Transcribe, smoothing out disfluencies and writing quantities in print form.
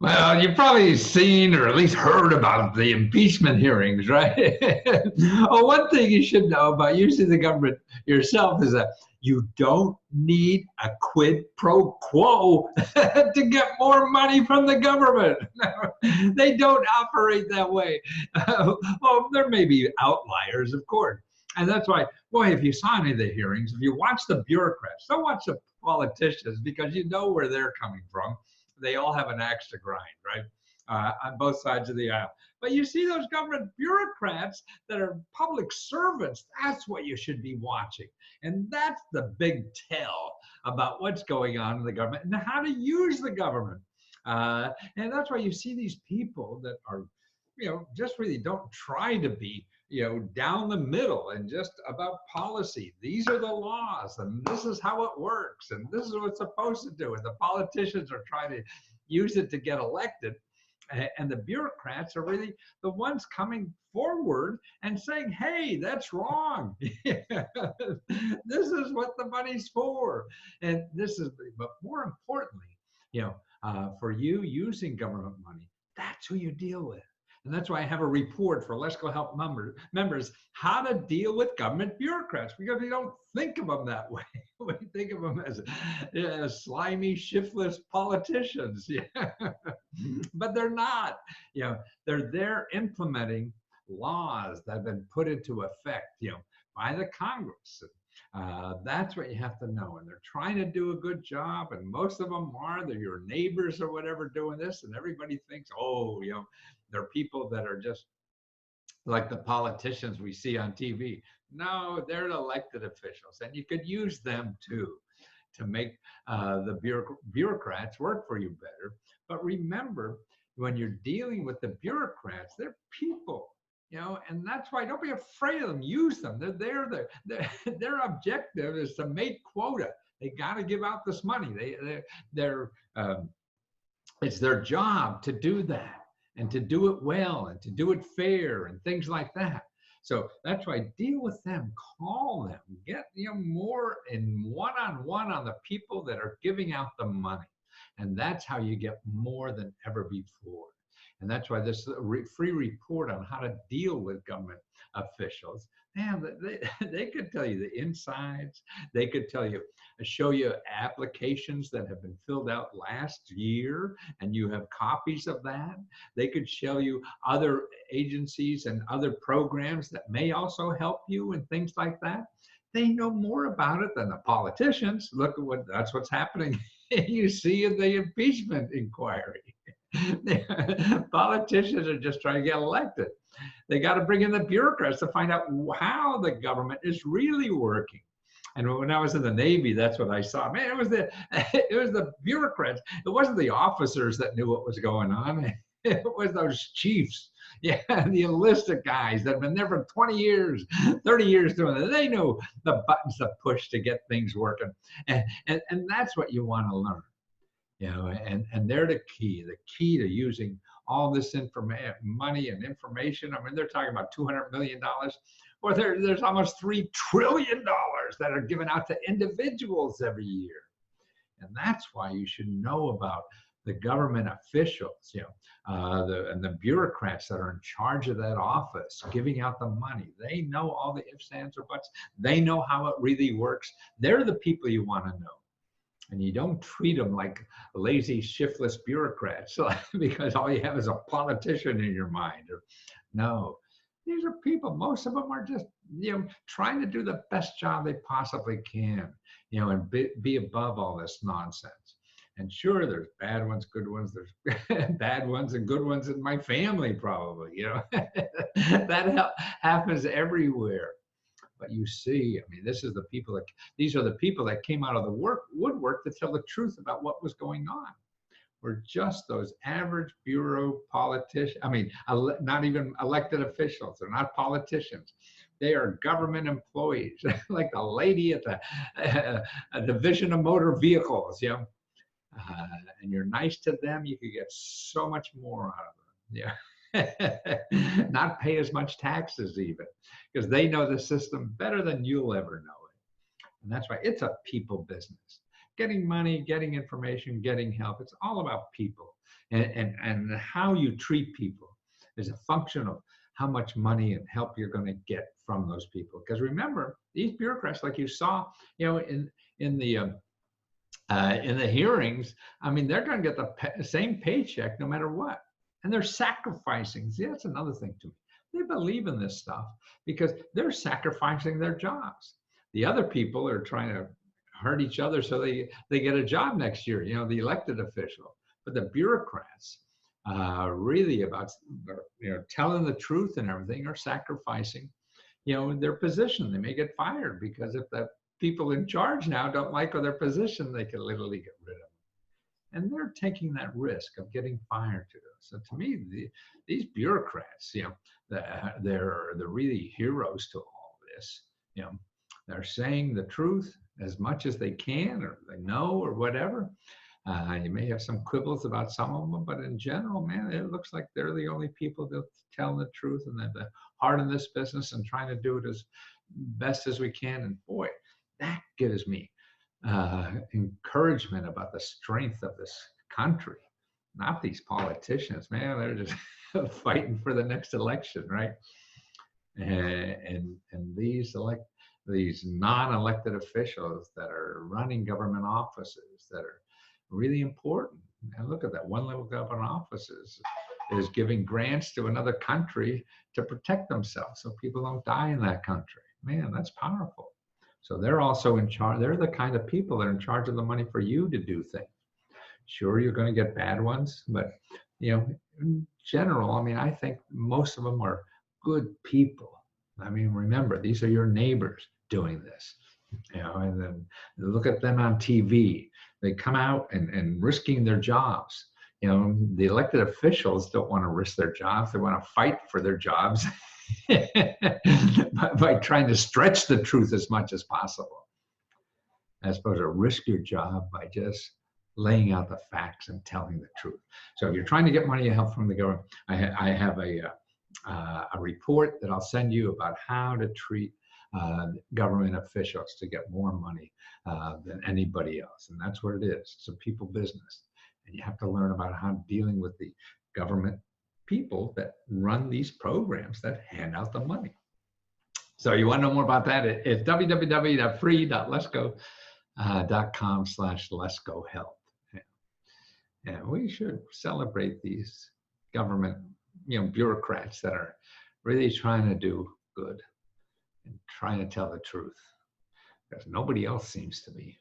Well, you've probably seen or at least heard about the impeachment hearings, right? Oh, one thing you should know about using the government yourself is that you don't need a quid pro quo to get more money from the government. They don't operate that way. Well, there may be outliers, of course. And that's why, boy, if you saw any of the hearings, if you watch the bureaucrats, don't watch the politicians because you know where they're coming from. They all have an axe to grind, right? On both sides of the aisle. But you see those government bureaucrats that are public servants, that's what you should be watching. And that's the big tell about what's going on in the government and how to use the government. And that's why you see these people that are, just really don't try to be, down the middle and just about policy. These are the laws and this is how it works and this is what it's supposed to do. And the politicians are trying to use it to get elected. And the bureaucrats are really the ones coming forward and saying, hey, that's wrong. This is what the money's for. And this is, but more importantly, for you using government money, that's who you deal with. And that's why I have a report for Lesko Help members, how to deal with government bureaucrats, because we don't think of them that way. We think of them as slimy, shiftless politicians. Yeah. But they're not. They're there implementing laws that have been put into effect, by the Congress. That's what you have to know. And they're trying to do a good job. And most of them are. They're your neighbors or whatever doing this. And everybody thinks, oh, they're people that are just like the politicians we see on TV. No, they're elected officials. And you could use them too to make the bureaucrats work for you better. But remember, when you're dealing with the bureaucrats, they're people. And that's why don't be afraid of them. Use them. They're there. Their objective is to make quota. They got to give out this money. It's their job to do that and to do it well and to do it fair and things like that. So that's why deal with them, call them, get more in one-on-one on the people that are giving out the money. And that's how you get more than ever before. And that's why this free report on how to deal with government officials, man, they could tell you the insides. They could show you applications that have been filled out last year, and you have copies of that. They could show you other agencies and other programs that may also help you and things like that. They know more about it than the politicians. Look at that's what's happening. You see in the impeachment inquiry. Politicians are just trying to get elected. They got to bring in the bureaucrats to find out how the government is really working. And when I was in the Navy, that's what I saw. Man, it was the bureaucrats. It wasn't the officers that knew what was going on. It was those chiefs. Yeah, the enlisted guys that have been there for 20 years, 30 years doing it. They know the buttons to push to get things working. And that's what you want to learn. And they're the key to using all this money and information. I mean, they're talking about $200 million. Well, there's almost $3 trillion that are given out to individuals every year. And that's why you should know about the government officials, and the bureaucrats that are in charge of that office, giving out the money. They know all the ifs, ands, or buts. They know how it really works. They're the people you want to know. And you don't treat them like lazy, shiftless bureaucrats because all you have is a politician in your mind. No, these are people. Most of them are just, trying to do the best job they possibly can, and be above all this nonsense. And sure, there's bad ones, good ones. There's bad ones and good ones in my family, probably. That happens everywhere. But you see, I mean, these are the people that came out of the woodwork to tell the truth about what was going on. We're just those average bureau politicians. I mean, not even elected officials. They're not politicians. They are government employees, like the lady at the Division of Motor Vehicles, and you're nice to them, you could get so much more out of them. Yeah. Not pay as much taxes even, because they know the system better than you'll ever know it. And that's why it's a people business. Getting money, getting information, getting help, it's all about people. And how you treat people is a function of how much money and help you're going to get from those people. Because remember, these bureaucrats, like you saw, in the hearings, I mean, they're going to get the same paycheck no matter what, and they're sacrificing. See, that's another thing to me. They believe in this stuff because they're sacrificing their jobs. The other people are trying to hurt each other so they get a job next year. The elected official, but the bureaucrats, really about telling the truth and everything, are sacrificing their position. They may get fired because if the people in charge now don't like their position, they can literally get rid of them. And they're taking that risk of getting fired to this. So to me, these bureaucrats, they're the really heroes to all this. They're saying the truth as much as they can, or they know, or whatever. You may have some quibbles about some of them, but in general, man, it looks like they're the only people that tell the truth, and they're the heart in this business and trying to do it as best as we can. And boy, that gives me encouragement about the strength of this country, not these politicians, man. They're just fighting for the next election, right? And these non-elected officials that are running government offices that are really important. And look at that, one little government office is giving grants to another country to protect themselves so people don't die in that country. Man, that's powerful. So they're also in charge. They're the kind of people that are in charge of the money for you to do things. Sure, you're going to get bad ones, but in general, I mean, I think most of them are good people. I mean, remember, these are your neighbors doing this, and then look at them on TV. They come out and risking their jobs. The elected officials don't want to risk their jobs. They want to fight for their jobs by trying to stretch the truth as much as possible, as opposed to risk your job by just laying out the facts and telling the truth. So if you're trying to get money and help from the government, I have a report that I'll send you about how to treat government officials to get more money than anybody else. And that's what it is. It's a people business. And you have to learn about how dealing with the government people that run these programs that hand out the money. So you want to know more about that? It's www.free.lesko.com/leskohealth. And we should celebrate these government, bureaucrats that are really trying to do good and trying to tell the truth, because nobody else seems to be.